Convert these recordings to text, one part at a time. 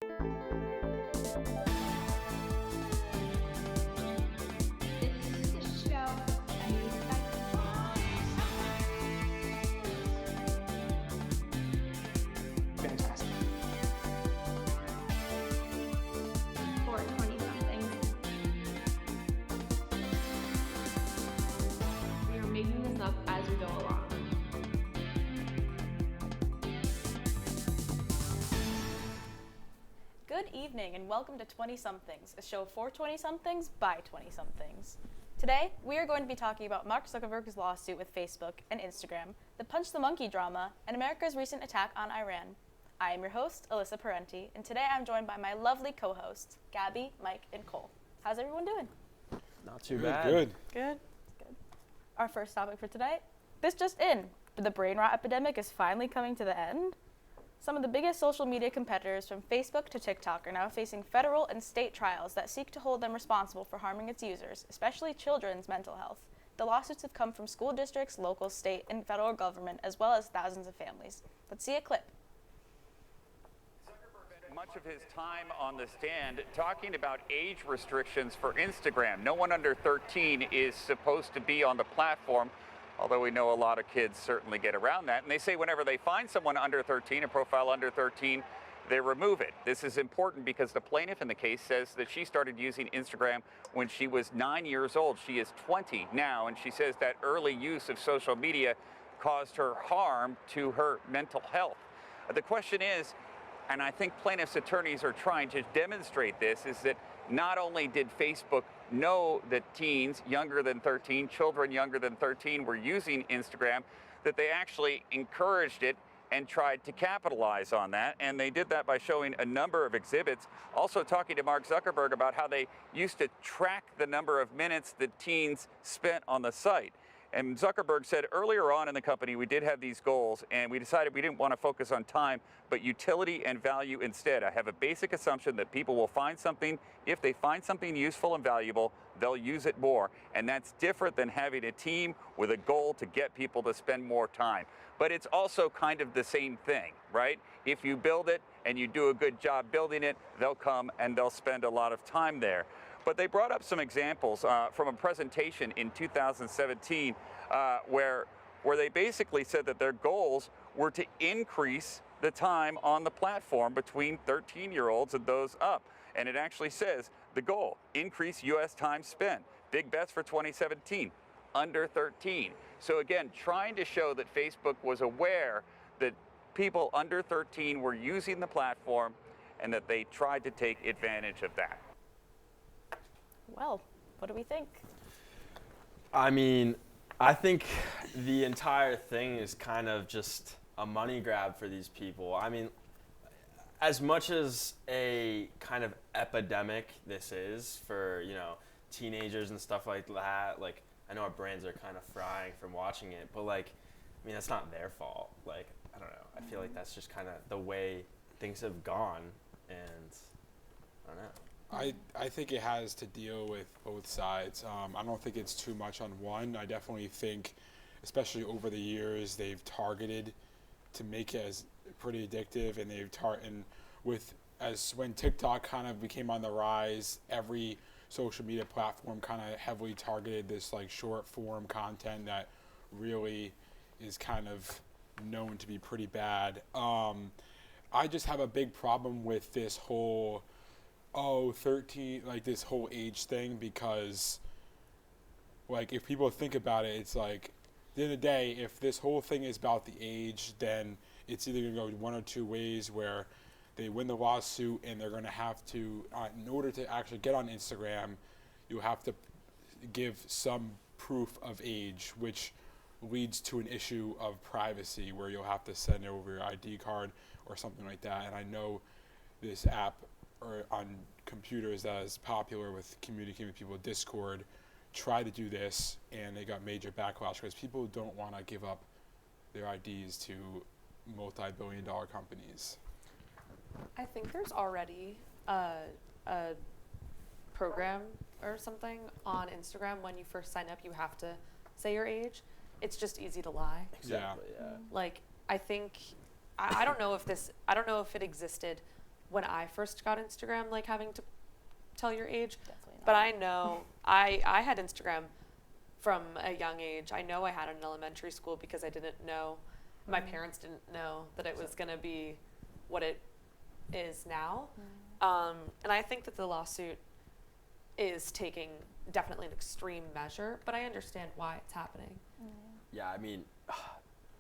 Fantastic. For 20-somethings. We are making this up as we go along. Good evening and welcome to 20-somethings, a show for 20-somethings by 20-somethings. Today, we are going to be talking about Mark Zuckerberg's lawsuit with Facebook and Instagram, the Punch the Monkey drama, and America's recent attack on Iran. I am your host, Alyssa Parenti, and today I'm joined by my lovely co-hosts, Gabby, Mike, and Cole. How's everyone doing? Not too bad. Good. Good. Our first topic for today, this just in. The brain rot epidemic is finally coming to the end. Some of the biggest social media competitors from Facebook to TikTok are now facing federal and state trials that seek to hold them responsible for harming its users, especially children's mental health. The lawsuits have come from school districts, local, state, and federal government, as well as thousands of families. Let's see a clip. Zuckerberg spent much of his time on the stand talking about age restrictions for Instagram. No one under 13 is supposed to be on the platform, although we know a lot of kids certainly get around that. And they say whenever they find someone under 13, a profile under 13, they remove it. This is important because the plaintiff in the case says that she started using Instagram when she was 9 years old. She is 20 now, and she says that early use of social media caused her harm to her mental health. The question is, and I think plaintiffs' attorneys are trying to demonstrate this, is that not only did Facebook know that teens younger than 13, children younger than 13 were using Instagram, that they actually encouraged it and tried to capitalize on that. And they did that by showing a number of exhibits, also talking to Mark Zuckerberg about how they used to track the number of minutes that teens spent on the site. And Zuckerberg said earlier on in the company, we did have these goals, and we decided we didn't want to focus on time, but utility and value instead. I have a basic assumption that people will find something. If they find something useful and valuable, they'll use it more. And that's different than having a team with a goal to get people to spend more time. But it's also kind of the same thing, right? If you build it and you do a good job building it, they'll come and they'll spend a lot of time there. But they brought up some examples from a presentation in 2017 where they basically said that their goals were to increase the time on the platform between 13-year-olds and those up. And it actually says the goal, increase U.S. time spent. Big bets for 2017, under 13. So again, trying to show that Facebook was aware that people under 13 were using the platform and that they tried to take advantage of that. Well, what do we think? I mean, I think the entire thing is kind of just a money grab for these people. I mean, as much as a kind of epidemic this is for, teenagers and stuff like that, like, I know our brains are kind of frying from watching it, but like, I mean, that's not their fault. Like, I don't know. I feel like that's just kind of the way things have gone, and I don't know. I think it has to deal with both sides. I don't think it's too much on one. I definitely think, especially over the years, they've targeted to make it as pretty addictive, and when TikTok kind of became on the rise, every social media platform kind of heavily targeted this like short form content that really is kind of known to be pretty bad. I just have a big problem with this whole 13, like this whole age thing, because like if people think about it, it's like at the end of the day, if this whole thing is about the age, then it's either going to go one or two ways, where they win the lawsuit and they're going to have to, in order to actually get on Instagram, you have to give some proof of age, which leads to an issue of privacy where you'll have to send over your ID card or something like that. And I know this app or on computers that is popular with communicating with people, Discord, try to do this, and they got major backlash because people don't want to give up their IDs to multi-billion-dollar companies. I think there's already a program or something on Instagram. When you first sign up, you have to say your age. It's just easy to lie. Exactly, yeah. Like, I think, I don't know if it existed when I first got Instagram, like having to tell your age. Definitely not. But I know I had Instagram from a young age. I know I had it in elementary school because I didn't know, my parents didn't know that it was going to be what it is now. And I think that the lawsuit is taking definitely an extreme measure, but I understand why it's happening. Yeah, I mean,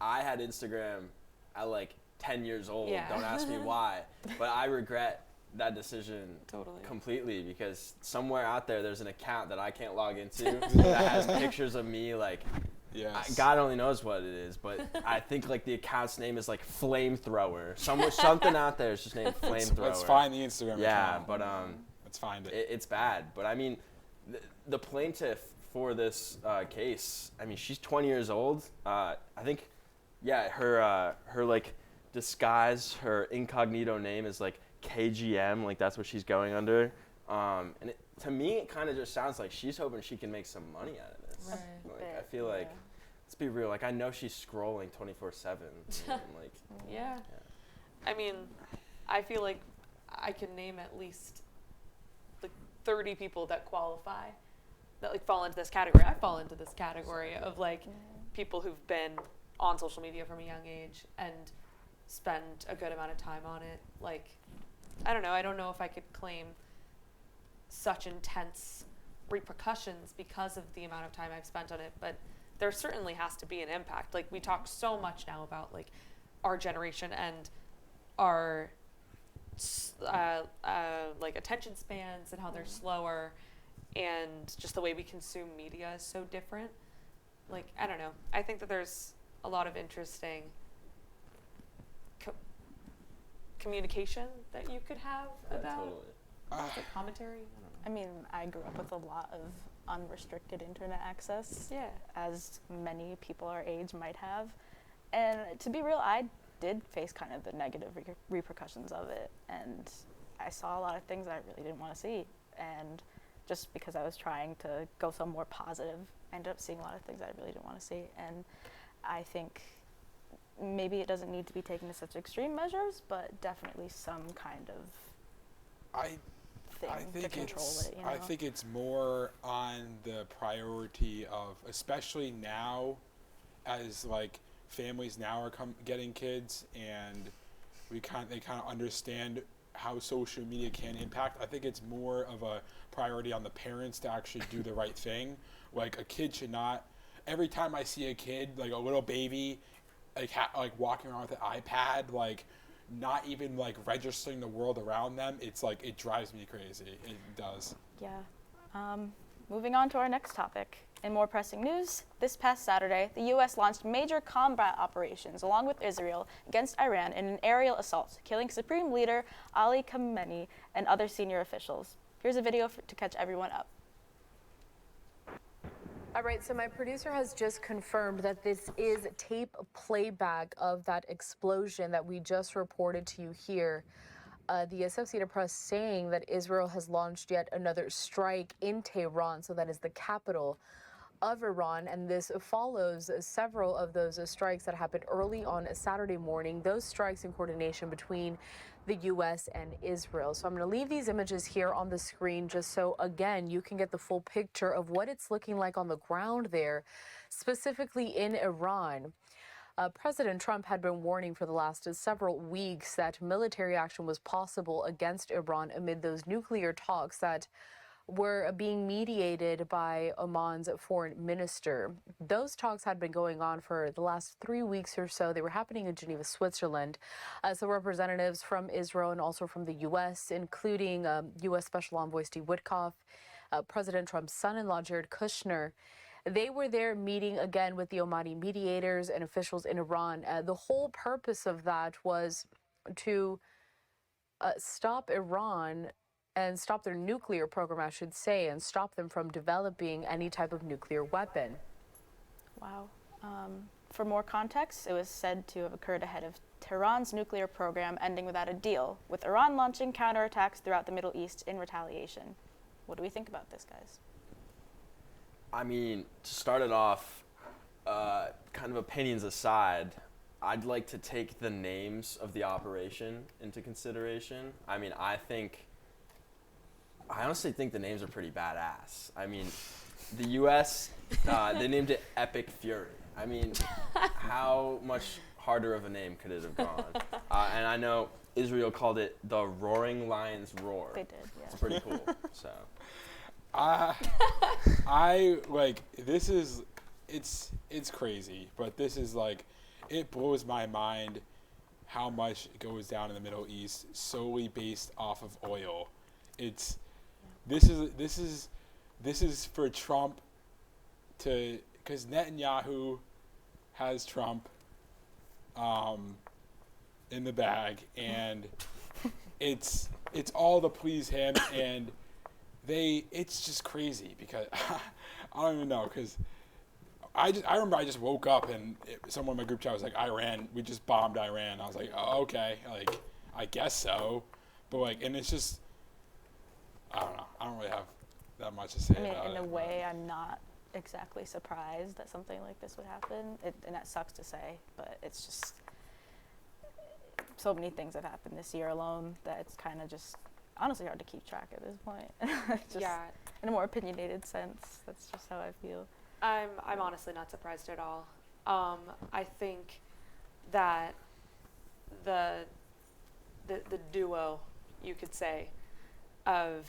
I had Instagram at like 10 years old. Yeah. Don't ask me why, but I regret that decision Totally. completely, because somewhere out there there's an account that I can't log into that has pictures of me, like, Yes. God only knows what it is, but I think like the account's name is like Flamethrower. Something out there is just named Flamethrower. Let's find the Instagram Yeah, account. but Let's find it. it's bad. But I mean, the plaintiff for this case, I mean, she's 20 years old. I think, yeah, her like disguise, her incognito name is like KGM, like that's what she's going under. And to me, it kind of just sounds like she's hoping she can make some money out of this. Right. Like, I feel like, let's be real, like I know she's scrolling 24/7. Like, Yeah. I mean, I feel like I can name at least like 30 people that qualify, that like fall into this category. I fall into this category of like people who've been on social media from a young age and spend a good amount of time on it. Like, I don't know if I could claim such intense repercussions because of the amount of time I've spent on it, but there certainly has to be an impact. Like, we talk so much now about like our generation and our like attention spans and how they're slower, and just the way we consume media is so different. Like, I don't know. I think that there's a lot of interesting communication that you could have about totally. like commentary. I don't know. I mean, I grew up with a lot of unrestricted internet access, Yeah. as many people our age might have. And to be real, I did face kind of the negative repercussions of it. And I saw a lot of things I really didn't want to see. And just because I was trying to go some more positive, I ended up seeing a lot of things I really didn't want to see. And I think maybe it doesn't need to be taken to such extreme measures, but definitely some kind of thing to control it. You know? I think it's more on the priority of, especially now, as like families now are getting kids, and they kind of understand how social media can impact. I think it's more of a priority on the parents to actually do the right thing. Like, a kid should not. Every time I see a kid, like a little baby, like walking around with an iPad, like not even like registering the world around them, it's like, it drives me crazy. It does. Yeah. Moving on to our next topic. In more pressing news, this past Saturday, the U.S. launched major combat operations along with Israel against Iran in an aerial assault, killing Supreme Leader Ali Khamenei and other senior officials. Here's a video to catch everyone up. All right, so my producer has just confirmed that this is tape playback of that explosion that we just reported to you here. The Associated Press saying that Israel has launched yet another strike in Tehran, so that is the capital of Iran, and this follows several of those strikes that happened early on Saturday morning, those strikes in coordination between the U.S. and Israel. So I'm going to leave these images here on the screen just so, again, you can get the full picture of what it's looking like on the ground there, specifically in Iran. President Trump had been warning for the last several weeks that military action was possible against Iran amid those nuclear talks that were being mediated by Oman's foreign minister. Those talks had been going on for the last 3 weeks or so. They were happening in Geneva, Switzerland. So representatives from Israel and also from the U.S., including U.S. Special Envoy Steve Witkoff, President Trump's son-in-law Jared Kushner, they were there meeting again with the Omani mediators and officials in Iran. The whole purpose of that was to stop Iran and stop their nuclear program, I should say, and stop them from developing any type of nuclear weapon. Wow. For more context, it was said to have occurred ahead of Tehran's nuclear program ending without a deal, with Iran launching counterattacks throughout the Middle East in retaliation. What do we think about this, guys? I mean, to start it off, kind of opinions aside, I'd like to take the names of the operation into consideration. I mean, I honestly think the names are pretty badass. I mean, the U.S., they named it Epic Fury. I mean, how much harder of a name could it have gone? And I know Israel called it the Roaring Lions Roar. They did, yeah. It's pretty cool. So, I like this is it's crazy, but this is like it blows my mind how much goes down in the Middle East solely based off of oil. This is for Trump to, because Netanyahu has Trump in the bag, and it's all to please him, and it's just crazy because I don't even know, because I remember I just woke up and someone in my group chat was like, Iran, we just bombed Iran. I was like, oh, okay, like I guess so, but like, and it's just, I don't know, I don't really have that much to say I mean, about it. in a way, I'm not exactly surprised that something like this would happen, and that sucks to say, but it's just so many things have happened this year alone that it's kind of just honestly hard to keep track at this point. Just Yeah. in a more opinionated sense, that's just how I feel. I'm honestly not surprised at all. I think that the duo, you could say, of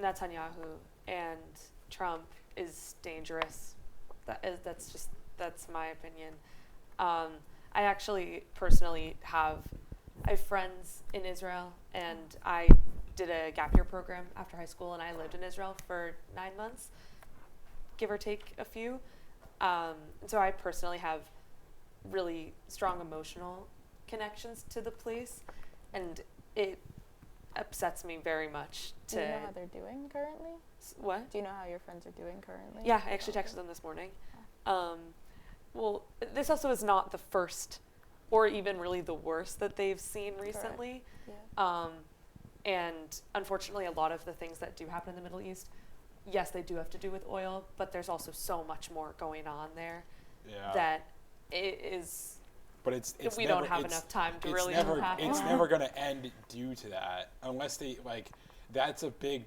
Netanyahu and Trump is dangerous. That's my opinion. I actually personally have friends in Israel, and I did a gap year program after high school, and I lived in Israel for 9 months, give or take a few. And so I personally have really strong emotional connections to the place, and it upsets me very much to... Do you know how they're doing currently? What? Do you know how your friends are doing currently? Yeah, I actually texted them this morning. Well, this also is not the first or even really the worst that they've seen recently. Yeah. And unfortunately, a lot of the things that do happen in the Middle East, yes, they do have to do with oil, but there's also so much more going on there that it is... But it's we never, don't have enough time to really never, unpack It's it. never going to end due to that, unless they like. That's a big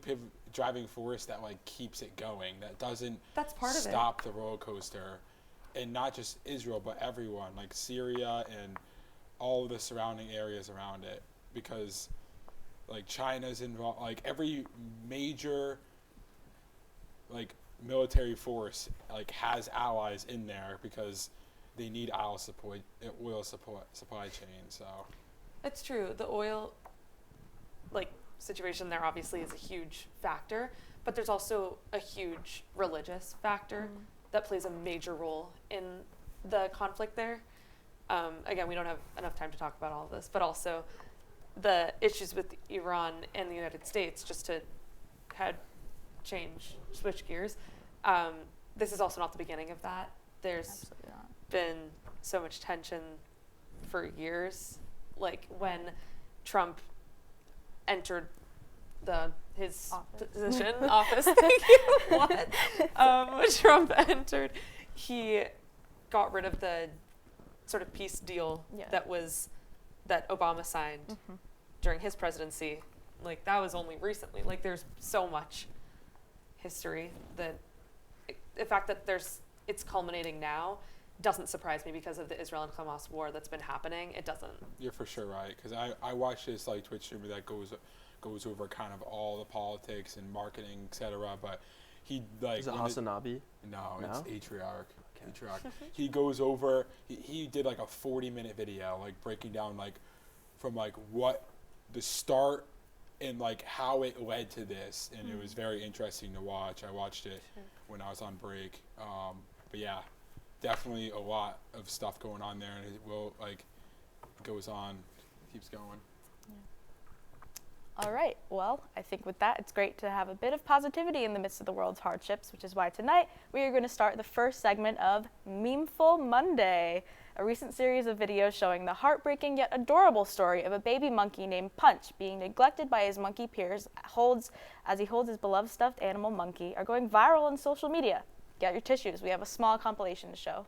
driving force that like keeps it going. That doesn't That's part of it. stop the roller coaster, and not just Israel, but everyone, like Syria and all of the surrounding areas around it, because like China's involved. Like every major like military force like has allies in there because they need oil supply chain. So It's true. The oil situation there obviously is a huge factor, but there's also a huge religious factor that plays a major role in the conflict there. Again, we don't have enough time to talk about all of this, but also the issues with Iran and the United States, just to switch gears. This is also not the beginning of that. There's Absolutely not. been so much tension for years. Like when Trump entered his office. Thank you. What? When Trump entered, he got rid of the sort of peace deal that Obama signed during his presidency. Like that was only recently. Like there's so much history that the fact that it's culminating now doesn't surprise me because of the Israel and Hamas war that's been happening. It doesn't. you're for sure right, because I watch this like Twitch streamer that goes over kind of all the politics and marketing, etc. But he like is it Hasanabi? No, No? it's Atriarch. He goes over. He did like a 40-minute video, like breaking down like from like what the start and like how it led to this, and it was very interesting to watch. I watched it when I was on break. But yeah, definitely a lot of stuff going on there, and it will like goes on, keeps going. All right. Well, I think with that, it's great to have a bit of positivity in the midst of the world's hardships, which is why tonight we are going to start the first segment of Memeful Monday, a recent series of videos showing the heartbreaking yet adorable story of a baby monkey named Punch being neglected by his monkey peers as he holds his beloved stuffed animal monkey are going viral on social media. Get your tissues. We have a small compilation to show.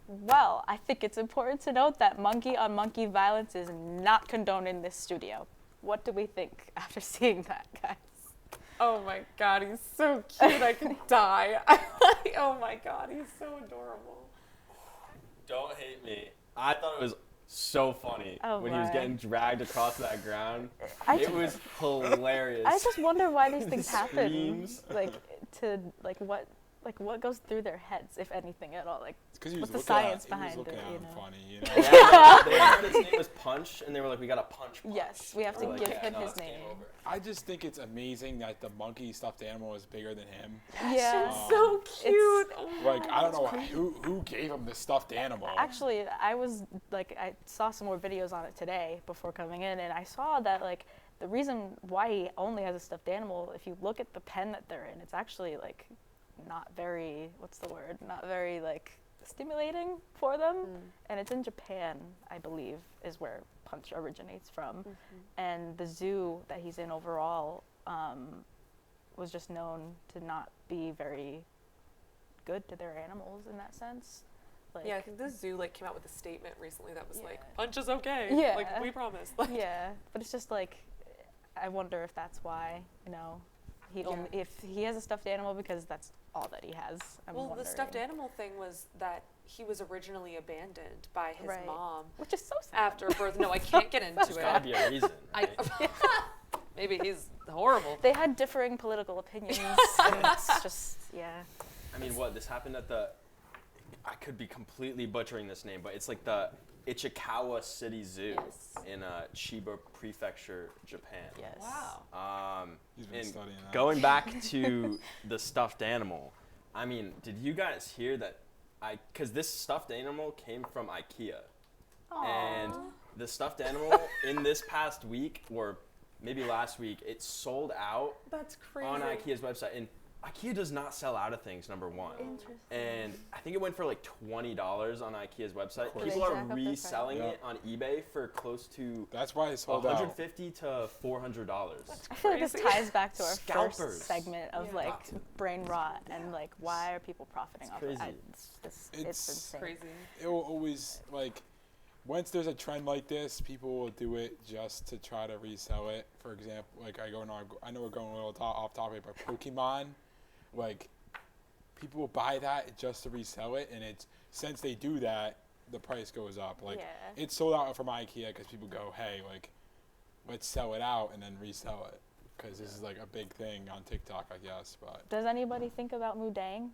Well, I think it's important to note that monkey on monkey violence is not condoned in this studio. What do we think after seeing that, guys? Oh my god, he's so cute. I could die. Oh my god, he's so adorable. Don't hate me. I thought it was so funny Oh when he was my. getting dragged across that ground. I It was hilarious. I just wonder why these things The happen. screams. What goes through their heads, if anything at all. Like, Because he was what's the looking science at, behind he was looking it, at you him know? funny, you know? Yeah, they said his name was Punch, and they were like, we gotta punch. yes, we have to We're like, give yeah, him no, his it's game name. over. I just think it's amazing that the monkey stuffed animal is bigger than him. Yeah. So cute. Oh my Like, I don't know who gave him the stuffed animal. Actually, I saw some more videos on it today before coming in, and I saw that, like, the reason why he only has a stuffed animal, if you look at the pen that they're in, it's actually, like, not very, like, stimulating for them. And it's in Japan, I believe, is where Punch originates from. And the zoo that he's in overall was just known to not be very good to their animals in that sense. Like, Yeah, I think the zoo like came out with a statement recently that was like, Yeah. Punch is okay. Yeah. Like, we promise. Like, yeah, but it's just like, I wonder if that's why, you know, Yeah. if he has a stuffed animal because that's all that he has. I'm Well, wondering. the stuffed animal thing was that he was originally abandoned by his Right. mom Which is so sad. after birth. No, I can't get into There's gotta it. be a reason. I, Right? maybe he's horrible. They had differing political opinions. And it's just, yeah. I mean, what? This happened at the. I could be completely butchering this name, but it's like the Ichikawa City Zoo Yes. in Chiba Prefecture, Japan. Yes. Wow. He's been And studying that. going back to the stuffed animal, I mean, did you guys hear that? Because this stuffed animal came from IKEA, and the stuffed animal in this past week, or maybe last week, it sold out That's crazy. on IKEA's website, and IKEA does not sell out of things, number one. Interesting. And I think it went for like $20 on IKEA's website. course. People They are jack up their reselling price. it on eBay for close to That's why it sold out. $150 to $400. I feel like this Crazy. ties back to our Scalpers. first segment of Yeah. like brain rot and like why are people profiting off of it? crazy. It's It's insane. Crazy. It will always, like, once there's a trend like this, people will do it just to try to resell it. For example, like, I know we're going a little off topic, but Pokemon, like, people will buy that just to resell it, and it's, since they do that, the price goes up. Like, Yeah. it's sold out from IKEA because people go, hey, like, let's sell it out and then resell it. Because this is, like, a big thing on TikTok, I guess, but. Does anybody think about Mudang?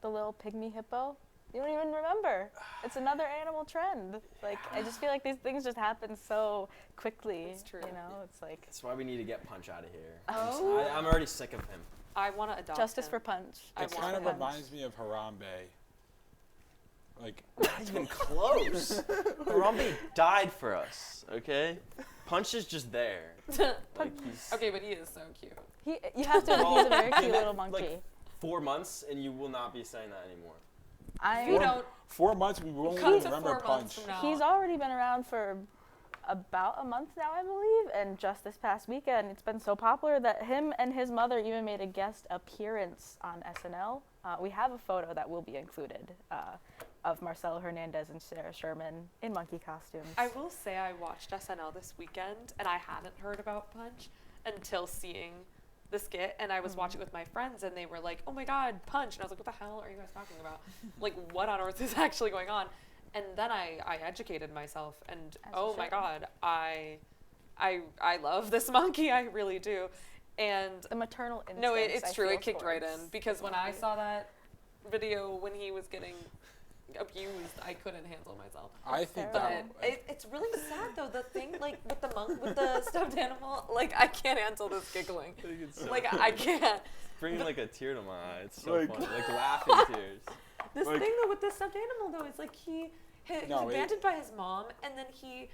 The little pygmy hippo? You don't even remember. It's another animal trend. Like, I just feel like these things just happen so quickly. It's true. You know, it's like That's why we need to get Punch out of here. Oh. I'm already sick of him. I want to adopt justice him. for Punch. I It want kind of Punch. reminds me of Harambe. Like, Not even close. Harambe died for us, okay? Punch is just there. Like he's Okay, but he is so cute. You have to admit, he's a very cute little monkey. like 4 months, and you will not be saying that anymore. You I don't 4 months, we won't come even to remember 4 months Punch. from now. He's already been around for about a month now, I believe, and just this past weekend, it's been so popular that him and his mother even made a guest appearance on SNL. We have a photo that will be included of Marcelo Hernandez and Sarah Sherman in monkey costumes. I will say I watched SNL this weekend and I hadn't heard about Punch until seeing the skit, and I was watching it with my friends and they were like, oh my god, Punch, and I was like, what the hell are you guys talking about? Like, what on earth is actually going on? And then I educated myself, and As you oh my should. god, I I love this monkey, I really do. And The maternal instincts. no, it's I true. feel It kicked right towards- in because when I saw that video when he was getting abused, I couldn't handle myself. I think But that it's really sad though. The thing like with the with the stuffed animal, like I can't handle this giggling. I think it's so Like funny. I can't. Bringing like a tear to my eye. It's so Like- funny. Like laughing tears. This Like- thing though with the stuffed animal though is like he's No, abandoned by his mom, and then he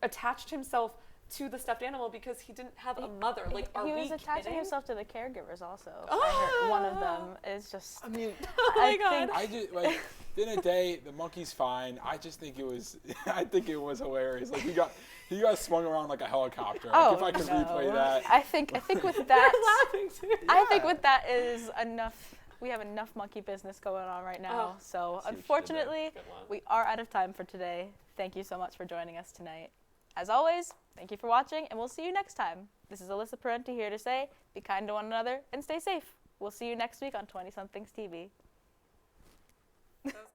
attached himself to the stuffed animal because he didn't have a mother. Like, are he we was attaching kidding? himself to the caregivers also. I heard one of them is just. I mean, Oh my God. think- I just like. At the end of the day, the monkey's fine. I just think it was. I think it was hilarious. Like he got swung around like a helicopter. Like, Oh, if I could no. replay that. I think with that. laughing too. I think with that is enough. We have enough monkey business going on right now. Oh. So See what you did there. unfortunately, Good one. we are out of time for today. Thank you so much for joining us tonight. As always, thank you for watching, and we'll see you next time. This is Alyssa Parenti here to say, be kind to one another and stay safe. We'll see you next week on 20 Somethings TV. That was good.